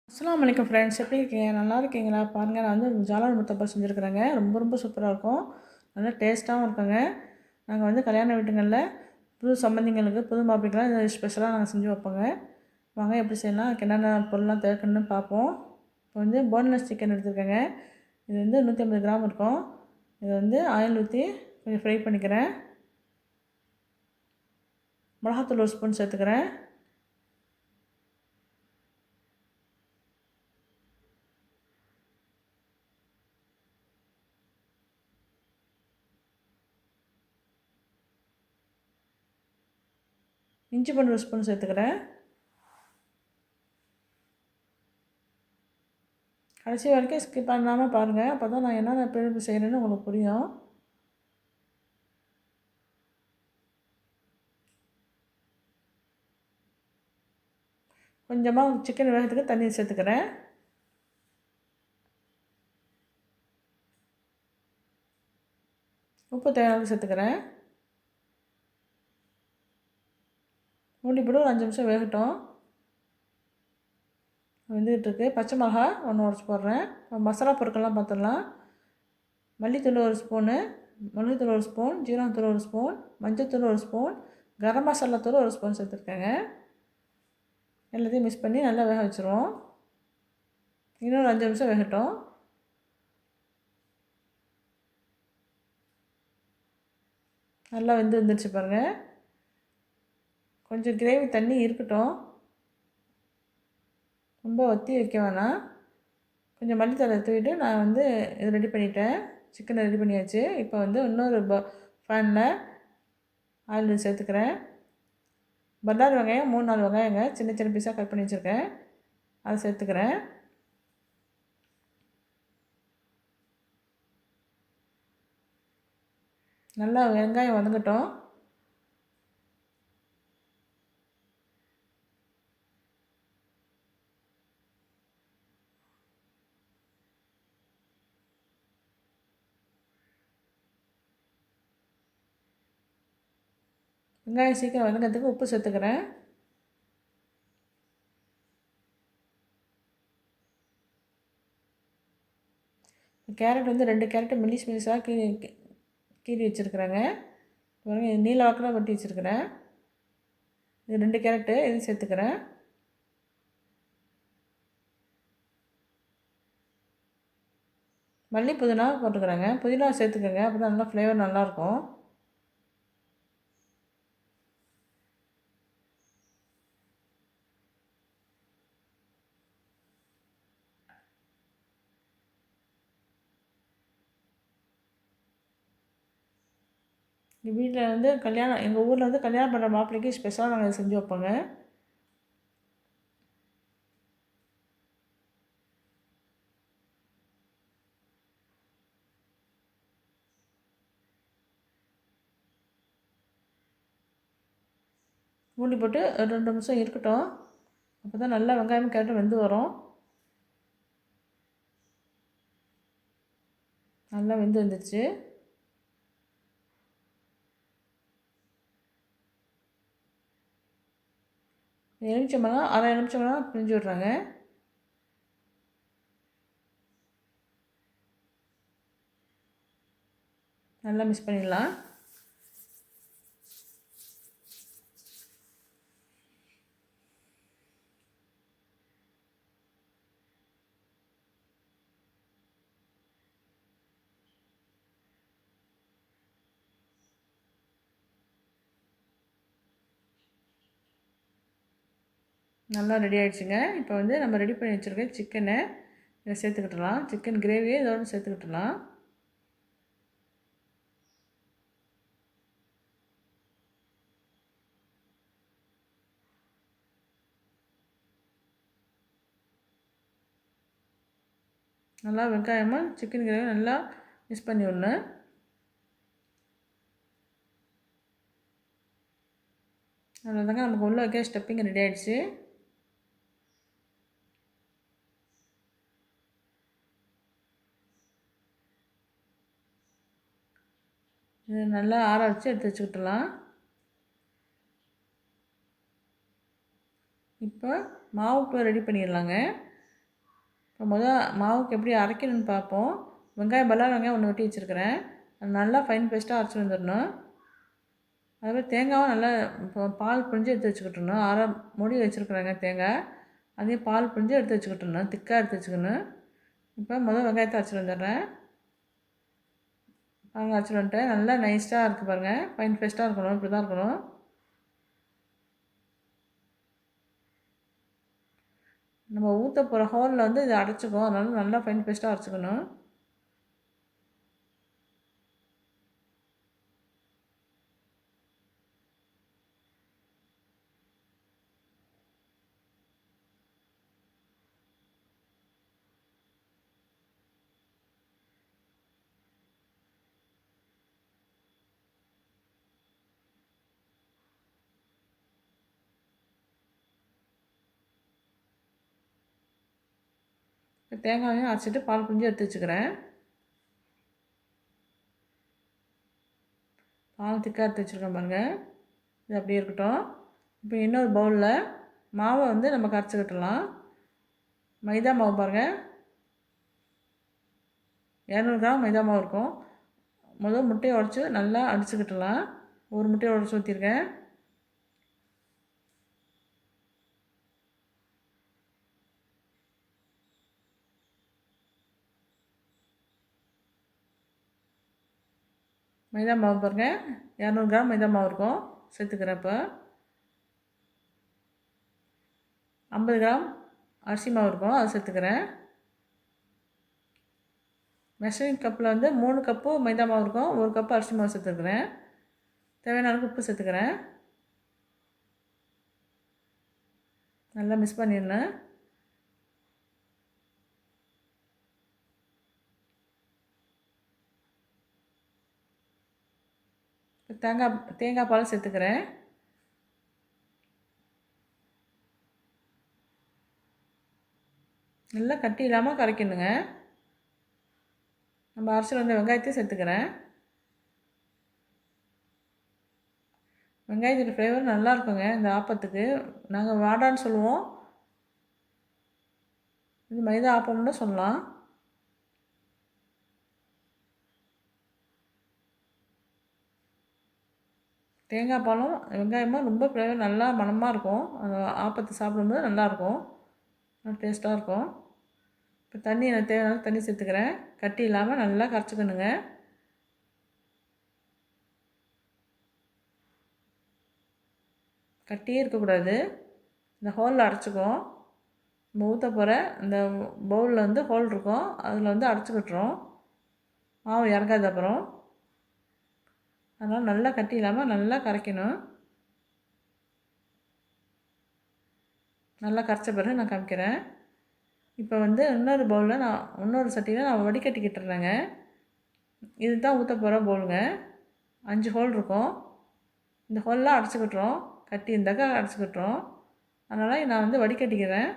அஸ்ஸலாமு அலைக்கும் ஃப்ரெண்ட்ஸ், எப்படி இருக்கீங்க? நல்லா இருக்கீங்களா? பாருங்கள், நான் வந்து ஜாலான் முத்தப்பா செஞ்சுருக்குறேங்க. ரொம்ப ரொம்ப சூப்பராக இருக்கும். நல்லா டேஸ்ட்டாகவும் இருக்குங்க. நாங்கள் வந்து கல்யாண வீட்டுங்களில் புது சம்பந்திங்களுக்கு புது மாப்பிள்ளைக்கெலாம் இது ஸ்பெஷலாக நாங்கள் செஞ்சு வைப்போங்க. வாங்க எப்படி செய்யலாம், அதுக்கு என்னென்ன பொருள்லாம் தேவைன்னு பார்ப்போம். இப்போ வந்து போன்லெஸ் சிக்கன் எடுத்துருக்கேங்க. இது வந்து 150 கிராம் இருக்கும். இதை வந்து ஆயில் ஊற்றி கொஞ்சம் ஃப்ரை பண்ணிக்கிறேன். மிளகாத்தூள் ஒரு ஸ்பூன் சேர்த்துக்கிறேன். இஞ்சி பூண்டு ஒரு ஸ்பூன் சேர்த்துக்கிறேன். கடைசி வரைக்கும் ஸ்கிப் பண்ணாமல் பாருங்கள், அப்போ தான் நான் என்னென்ன பிரிவு செய்கிறேன்னு உங்களுக்கு புரியும். கொஞ்சமாக சிக்கன் வேகிறதுக்கு தண்ணி சேர்த்துக்கிறேன். உப்பு தேவையான சேர்த்துக்கிறேன். மூடி போட்டு ஒரு 5 நிமிஷம் வேகட்டும். வெந்துகிட்ருக்கு. பச்சை மிளகா ஒன்று உடச்சி போடுறேன். மசாலா பொருட்கள்லாம் பார்த்துடலாம். மல்லித்தூள் ஒரு ஸ்பூனு, மிளகுத்தூள் ஒரு ஸ்பூன், ஜீரகத்தூள் ஒரு ஸ்பூன், மஞ்சள்தூள் ஒரு ஸ்பூன், கரம் மசாலா தூள் ஒரு ஸ்பூன் சேர்த்துருக்கேங்க. எல்லாத்தையும் மிக்ஸ் பண்ணி நல்லா வேக வச்சுருவோம். இன்னொரு 5 நிமிஷம் வேகட்டும். நல்லா வந்துருச்சு பாருங்கள். கொஞ்சம் கிரேவி தண்ணி இருக்கட்டும், ரொம்ப வற்றி வைக்க வேணாம். கொஞ்சம் மல்லித்தழை தூவிட்டு நான் வந்து இது ரெடி பண்ணிட்டேன். சிக்கனை ரெடி பண்ணியாச்சு. இப்போ வந்து இன்னொரு ஃபேனில் ஆயில் சேர்த்துக்கிறேன். பல்லாரி வெங்காயம் 3-4 வெங்காயங்க சின்ன சின்ன பீஸாக கட் பண்ணி வச்சுருக்கேன், அதை சேர்த்துக்கிறேன். நல்லா வெங்காயம் வதங்கட்டும். வெங்காயம் சீக்கிரம் வதங்கிறதுக்கு உப்பு சேர்த்துக்கிறேன். கேரட் வந்து 2 கேரட்டு மெலிசாக கீறி வச்சுருக்குறேங்க. நீல வாக்கில் வெட்டி வச்சுருக்கிறேன். இது 2 கேரட்டு இது சேர்த்துக்கிறேன். மல்லி புதினா போட்டுக்கிறேங்க. புதினா சேர்த்துக்கோங்க, அப்போ தான் நல்லா ஃப்ளேவர் நல்லாயிருக்கும். எங்கள் வீட்டில் வந்து எங்கள் ஊரில் வந்து கல்யாணம் பண்ணுற மாப்பிள்ளைக்கு ஸ்பெஷலாக நாங்கள் இதை செஞ்சு வைப்போங்க. மூடி போட்டு 2 நிமிஷம் இருக்கட்டும். அப்போ தான் நல்லா வெங்காயமும் கேரட்டும் வெந்து வரும். நல்லா வெந்து வந்துடுச்சு. எலுமிச்சம்பழம் அரை எலுமிச்சம்பழம் பிழிஞ்சு விட்றாங்க. நல்லா மிக்ஸ் பண்ணிடலாம். நல்லா ரெடி ஆகிடுச்சுங்க. இப்போ வந்து நம்ம ரெடி பண்ணி வச்சுருக்க சிக்கனை இதை சேர்த்துக்கிட்டலாம். சிக்கன் கிரேவியை இதோடு சேர்த்துக்கிட்டலாம். நல்லா வெங்காயமாக சிக்கன் கிரேவி நல்லா மிக்ஸ் பண்ணி விடணும். அதில் தாங்க நமக்கு உள்ள வைக்க ஸ்டப்பிங் ரெடி ஆகிடுச்சு. இது நல்லா ஆற வச்சு எடுத்து வச்சுக்கிட்டலாம். இப்போ மாவுக்கு ரெடி பண்ணிடலாங்க. இப்போ மாவுக்கு எப்படி அரைக்கணும்னு பார்ப்போம். வெங்காயம் ஒன்று வெட்டி வச்சுருக்கிறேன். அது நல்லா ஃபைன் பேஸ்ட்டாக அரைச்சி வந்துடணும். அதுமாதிரி தேங்காயும் நல்லா இப்போ பால் புழிஞ்சு எடுத்து வச்சுக்கிட்டணும். அரை மூடி வச்சுருக்குறேங்க தேங்காய். அதையும் பால் புழிஞ்சு எடுத்து வச்சுக்கிட்டணும், திக்காக எடுத்து வச்சுக்கணும். இப்போ வெங்காயத்தை அரைச்சிட்டு வந்துடுறேன். அரைச்சிட்டு வந்துட்டேன். நல்லா நைஸாக இருக்குது பாருங்கள், ஃபைன் பேஸ்ட்டாக இருக்கணும், இப்படி தான் இருக்கணும். நம்ம ஊற்ற போகிற ஹோலில் வந்து இதை அடைச்சிக்கும், அதனால நல்லா ஃபைன் பேஸ்ட்டாக அரைச்சிக்கணும். தேங்காயும் அரைச்சிட்டு பால் புழிஞ்சு எடுத்து வச்சுக்கிறேன். பால் திக்காக எடுத்து வச்சுருக்கேன் பாருங்கள். இது அப்படியே இருக்கட்டும். இப்போ இன்னொரு பவுலில் மாவை வந்து நம்ம கரைச்சிக்கிட்டலாம். மைதா மாவு பாருங்கள், 200 கிராம் மைதா மாவு இருக்கும். முட்டையை உடச்சி நல்லா அடிச்சுக்கிட்டலாம். ஒரு முட்டையை உடச்சி ஊற்றிருக்கேன். மைதா மாவு பாருங்கள், 200 கிராம் மைதா மாவு இருக்கும், சேர்த்துக்கிறேன். இப்போ 50 கிராம் அரிசி மாவு இருக்கும், அதை சேர்த்துக்கிறேன். மெஷரிங் கப்பில் வந்து 3 கப்பு மைதா மாவு இருக்கும், 1 கப்பு அரிசி மாவு சேர்த்துக்கிறேன். தேவையான அளவுக்கு உப்பு சேர்த்துக்கிறேன். நல்லா மிக்ஸ் பண்ணிடணும். தேங்காய் பால் சேர்த்துக்கிறேன். நல்லா கட்டி இல்லாமல் கரைக்கணுங்க. நம்ம அரைச்சி வந்த வெங்காயத்தையும் சேர்த்துக்கிறேன். வெங்காயத்தோட ஃப்ளேவர் நல்லா இருக்குங்க இந்த ஆப்பத்துக்கு. நாங்கள் வாடான்னு சொல்லுவோம், இது மைதா ஆப்பம்னு சொல்லலாம். தேங்காய் பாலும் வெங்காயமும் ரொம்ப ஃப்ளேவர் நல்லா மணமாக இருக்கும். அந்த ஆப்பத்தை சாப்பிடும்போது நல்லாயிருக்கும், நல்லா டேஸ்ட்டாக இருக்கும். இப்போ எனக்கு தேவையான தண்ணி சேர்த்துக்கிறேன். கட்டி இல்லாமல் நல்லா கரைச்சிக்கணுங்க. கட்டியே இருக்கக்கூடாது, இந்த ஹோலில் அடைச்சிக்கும். நம்ம ஊற்ற போகிற இந்த பவுலில் வந்து ஹோல் இருக்கும், அதில் வந்து அடைச்சிக்கிட்டுரும், மாவு இறங்காது அப்புறம். அதனால் நல்லா கட்டி இல்லாமல் நல்லா கரைக்கணும். நல்லா கரைச்ச பிறகு நான் காமிக்கிறேன். இப்போ வந்து இன்னொரு சட்டியில் நான் வடிகட்டிக்கிட்டுறேங்க. இது தான் ஊற்ற போகிற பவுலுங்க. 5 ஹோல் இருக்கும், இந்த ஹோல்லாம் அடைச்சிக்கிட்டுரும், கட்டி இருந்தாக்கா அடைச்சிக்கிட்டுரும். அதனால் நான் வந்து வடிகட்டிக்கிறேன்.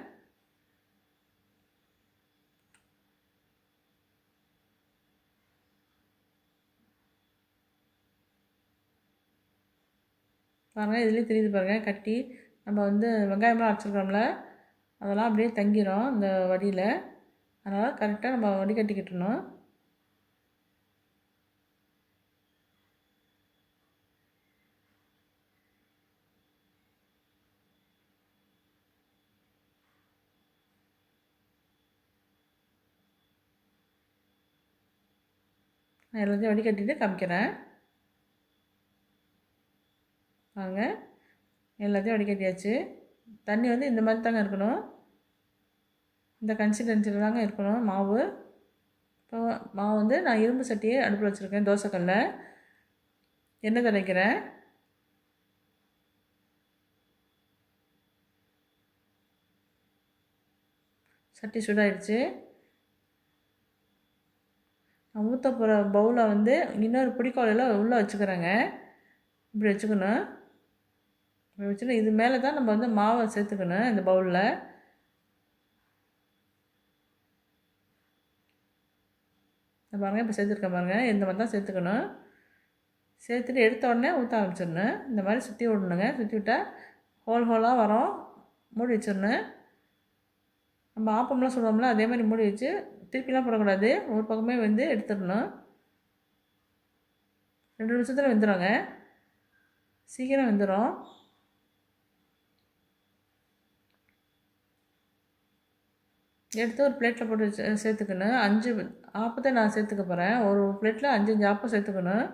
பாருங்கள், இதுலேயும் தெரியுது பாருங்கள் கட்டி. நம்ம வந்து வெங்காயம்லாம் அரைச்சிருக்கோம்ல, அதெல்லாம் அப்படியே தங்கிடும் இந்த வடியில். அதனால் கரெக்டாக நம்ம வடிகட்டிக்கிட்டணும். நான் எல்லாத்தையும் வடிகட்டிட்டு காமிக்கிறேன். வாங்க, எல்லாத்தையும் வடிகட்டியாச்சு. தண்ணி வந்து இந்த மாதிரி தாங்க இருக்கணும், இந்த கன்சிஸ்டன்சியில் தாங்க இருக்கணும் மாவு. இப்போ மாவு வந்து நான் இரும்பு சட்டியை அடுப்பில் வச்சுருக்கேன், தோசைக்கல்ல. எண்ணெய் தடவிக்கிறேன். சட்டி சூடாயிடுச்சு. நான் ஊற்ற போகிற பவுலை வந்து இன்னொரு பிடிக்கோலையில் உள்ளே வச்சுக்கிறேங்க. இப்படி வச்சுக்கணும். இப்படி வச்சுட்டு இது மேலே தான் நம்ம வந்து மாவை சேர்த்துக்கணும் இந்த பவுலில். பாருங்கள், இப்போ சேர்த்துருக்கேன் பாருங்கள், இந்த மாதிரி தான் சேர்த்துக்கணும். சேர்த்துட்டு எடுத்த உடனே ஊற்ற ஆரம்பிச்சிடணும். இந்த மாதிரி சுற்றி விடணுங்க. சுற்றி விட்டால் ஹோலாக வரும், மூடி வச்சிடணும். நம்ம ஆப்பம்லாம் சுடுவோம்ல அதே மாதிரி மூடி வச்சு திருப்பிலாம் போடக்கூடாது. ஒரு பக்கமே வந்து எடுத்துடணும். 2 நிமிஷத்தில் வெந்துடுங்க. சீக்கிரம் வெந்துடும். எடுத்து ஒரு பிளேட்டில் போட்டு சேர்த்துக்கணும். 5 ஆப்பத்தை நான் சேர்த்துக்க போகிறேன். ஒரு பிளேட்டில் 5 ஆப்பம் சேர்த்துக்கணும்.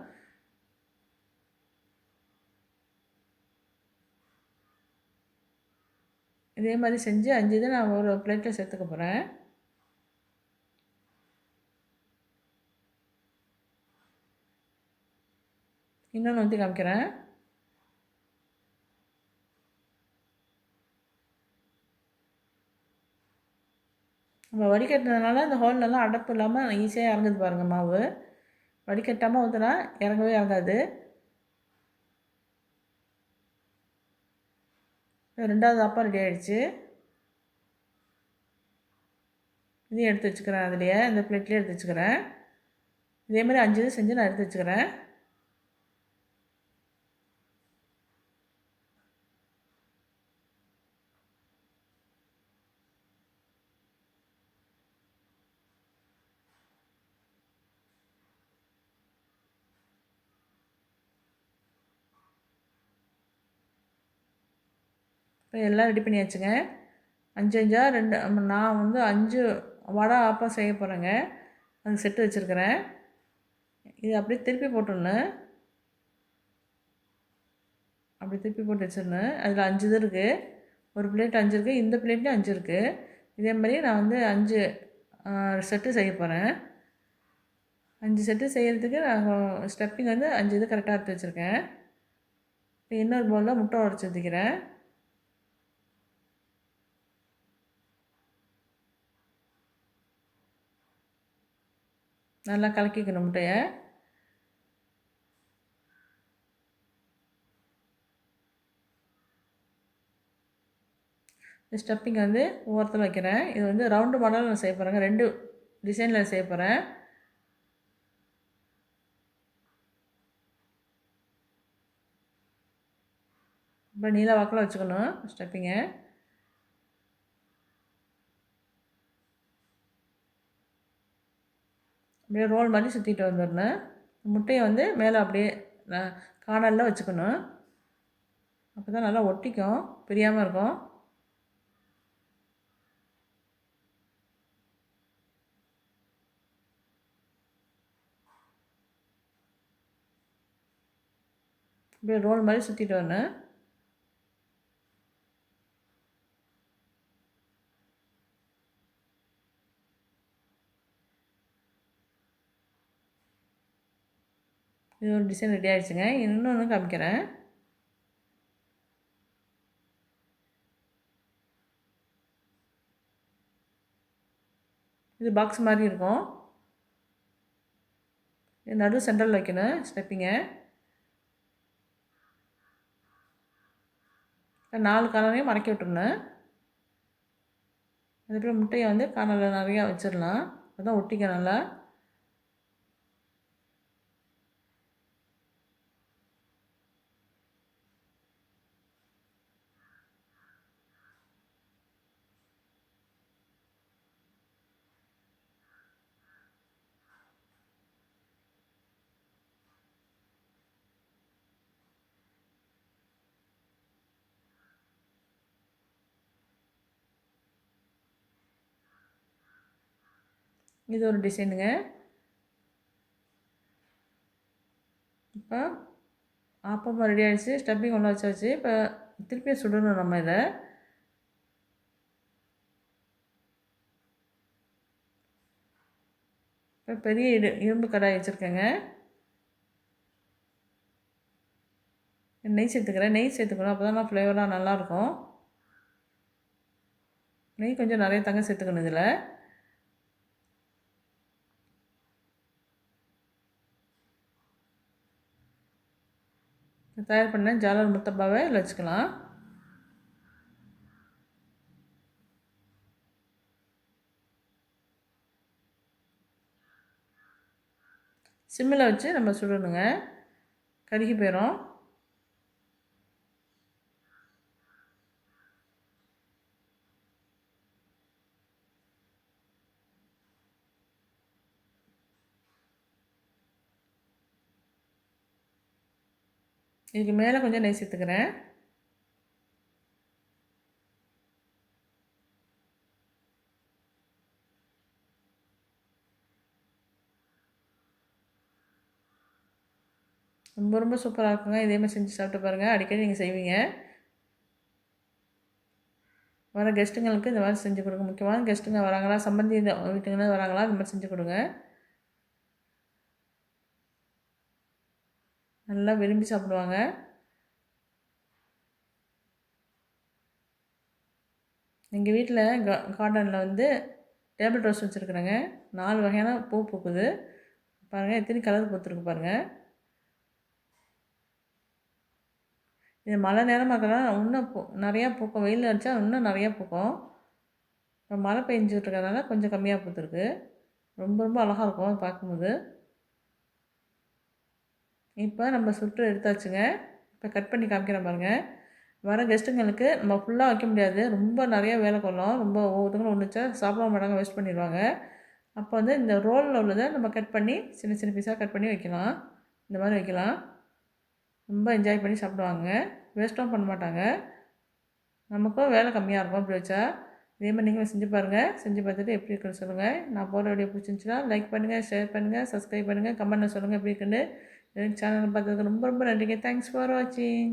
இதே மாதிரி செஞ்சு 5 இதை நான் ஒரு பிளேட்டில் சேர்த்துக்க போகிறேன். இன்னொன்று ஊற்றி காமிக்கிறேன். நம்ம வடிகட்டினதுனால இந்த ஹோல்லலாம் அடப்பு இல்லாமல் ஈஸியாக இறங்குது பாருங்கள் மாவு. வடிகட்டாமல் ஊற்றினா இறங்கவே இறங்காது. 2வது ஆப்பம் ரெடி ஆகிடுச்சு. இதையும் எடுத்து வச்சுக்கிறேன். அதுலேயே இந்த பிளேட்லேயே எடுத்து வச்சுக்கிறேன். இதே மாதிரி 5 இது செஞ்சு நான் எடுத்து வச்சுக்கிறேன். இப்போ எல்லாம் ரெடி பண்ணியாச்சுங்க. 5 5 2 நான் வந்து 5 வடை ஆப்பம் செய்ய போகிறேங்க. அது செட்டு வச்சுருக்கிறேன். இது அப்படியே திருப்பி போட்டுடணும். அப்படி திருப்பி போட்டு வச்சிடணும். அதில் 5 இது இருக்குது. ஒரு பிளேட் 5 இருக்குது. இந்த பிளேட்லேயும் 5 இருக்குது. இதே மாதிரி நான் வந்து 5 செட்டு செய்ய போகிறேன். 5 செட்டு செய்கிறதுக்கு நான் ஸ்டெப்பிங் வந்து 5 இது கரெக்டாக எடுத்து வச்சுருக்கேன். இப்போ இன்னொரு பவுலில் முட்டை உடச்சி ஊற்றிக்கிறேன். நல்லா கலக்கிக்கணும் முட்டையை. ஸ்டப்பிங் வந்து ஓரத்தில் வைக்கிறேன். இது வந்து ரவுண்டு மாடல் நான் செய்ய போகிறேங்க. 2 டிசைனில் செய்ய போகிறேன். இப்போ நீல வாக்கில் வச்சுக்கணும் ஸ்டப்பிங்கை. அப்படியே ரோல் மாதிரி சுற்றிட்டு வந்துடணும். முட்டையை வந்து மேலே அப்படியே கார்னரில் வச்சுக்கணும். அப்போ தான் நல்லா ஒட்டிக்கும், பிரியாமல் இருக்கும். அப்படியே ரோல் மாதிரி சுற்றிட்டு வரணும். இது ஒரு டிசைன் ரெடி ஆகிடுச்சுங்க. இன்னொன்று காமிக்கிறேன். இது பாக்ஸ் மாதிரி இருக்கும். இது நடு சென்டரில் வைக்கணும் ஸ்டெப்பிங்கை. 4 கார்னரையும் மடக்கி விட்டுருணும். அதுக்கப்புறம் முட்டையை வந்து கார்னரில் நிறையா வச்சிடலாம். அதுதான் ஒட்டிக்க நல்லா. இது ஒரு டிசைனுங்க. இப்போ ஆப்பம் ரெடி ஆகிடுச்சு. ஸ்டப்பிங் ஒன்று வச்சாச்சு. இப்போ திருப்பி சுடணும் நம்ம இதை. இப்போ பெரிய இரும்பு கடாய் வச்சுருக்கேங்க. நெய் சேர்த்துக்கிறேன். நெய் சேர்த்துக்கணும், அப்போ தான் ஃப்ளேவராக நல்லாயிருக்கும். நெய் கொஞ்சம் நிறைய தாங்க சேர்த்துக்கணும் இதில். தயார் பண்ண ஜாலர் முத்தப்பாவை இதில் வச்சுக்கலாம். சிம்மில் வச்சு நம்ம சுடணுங்க, கருகி போயிடும். இதுக்கு மேலே கொஞ்சம் நெய் சேர்த்துக்கிறேன். ரொம்ப ரொம்ப சூப்பராக இருக்குங்க. இதே மாதிரி செஞ்சு சாப்பிட்டு பாருங்கள். அடிக்கடி நீங்கள் செய்வீங்க. வர கெஸ்ட்டுங்களுக்கு இந்த மாதிரி செஞ்சு கொடுங்க. முக்கியமான கெஸ்ட்டுங்க வராங்களா, சம்பந்தி வீட்டுங்கன்னு வராங்களா, இந்த மாதிரி செஞ்சு கொடுங்க. நல்லா விரும்பி சாப்பிடுவாங்க. எங்கள் வீட்டில் கார்டனில் வந்து டேபிள் ரோஸ் வச்சுருக்குறேங்க. 4 வகையான பூ பூக்குது. பாருங்கள் எத்தனை கலர் பூத்துருக்கு பாருங்கள். இது மழை நேரமாக இருக்கலாம் இன்னும் நிறையா பூக்கும். வெயில் அடித்தா இன்னும் நிறையா பூக்கும். இப்போ மழை பெஞ்சிட்டு இருக்கிறதுனால கொஞ்சம் கம்மியாக பூத்துருக்கு. ரொம்ப ரொம்ப அழகாக இருக்கும் பார்க்கும்போது. இப்போ நம்ம சுட்டு எடுத்தாச்சுங்க. இப்போ கட் பண்ணி காமிக்கிறேன் பாருங்கள். வர கெஸ்ட்டுங்களுக்கு நம்ம ஃபுல்லாக வைக்க முடியாது. ரொம்ப நிறையா வேலை கொள்ளும். ரொம்ப ஒவ்வொருத்தங்களும் ஒன்றுச்சா சாப்பிட மாட்டாங்க, வேஸ்ட் பண்ணிடுவாங்க. அப்போ வந்து இந்த ரோலில் உள்ளதை நம்ம கட் பண்ணி சின்ன சின்ன பீஸாக கட் பண்ணி வைக்கலாம். இந்த மாதிரி வைக்கலாம். ரொம்ப என்ஜாய் பண்ணி சாப்பிடுவாங்க. வேஸ்ட்டும் பண்ண மாட்டாங்க. நமக்கும் வேலை கம்மியாக இருக்கும் அப்படி வச்சா. இதே மாதிரி நீங்களும் செஞ்சு பாருங்கள். செஞ்சு பார்த்துட்டு எப்படி இருக்குன்னு சொல்லுங்கள். நான் போகிற வீடியோ பிடிச்சிருந்துச்சுன்னா லைக் பண்ணுங்கள், ஷேர் பண்ணுங்கள், சப்ஸ்கிரைப் பண்ணுங்கள், கமெண்ட்டில் சொல்லுங்கள் எப்படி இருக்குன்னு. எனக்கு சேனல் பார்த்ததுக்கு ரொம்ப ரொம்ப நன்றிங்க. தேங்க்ஸ் ஃபார் வாட்சிங்.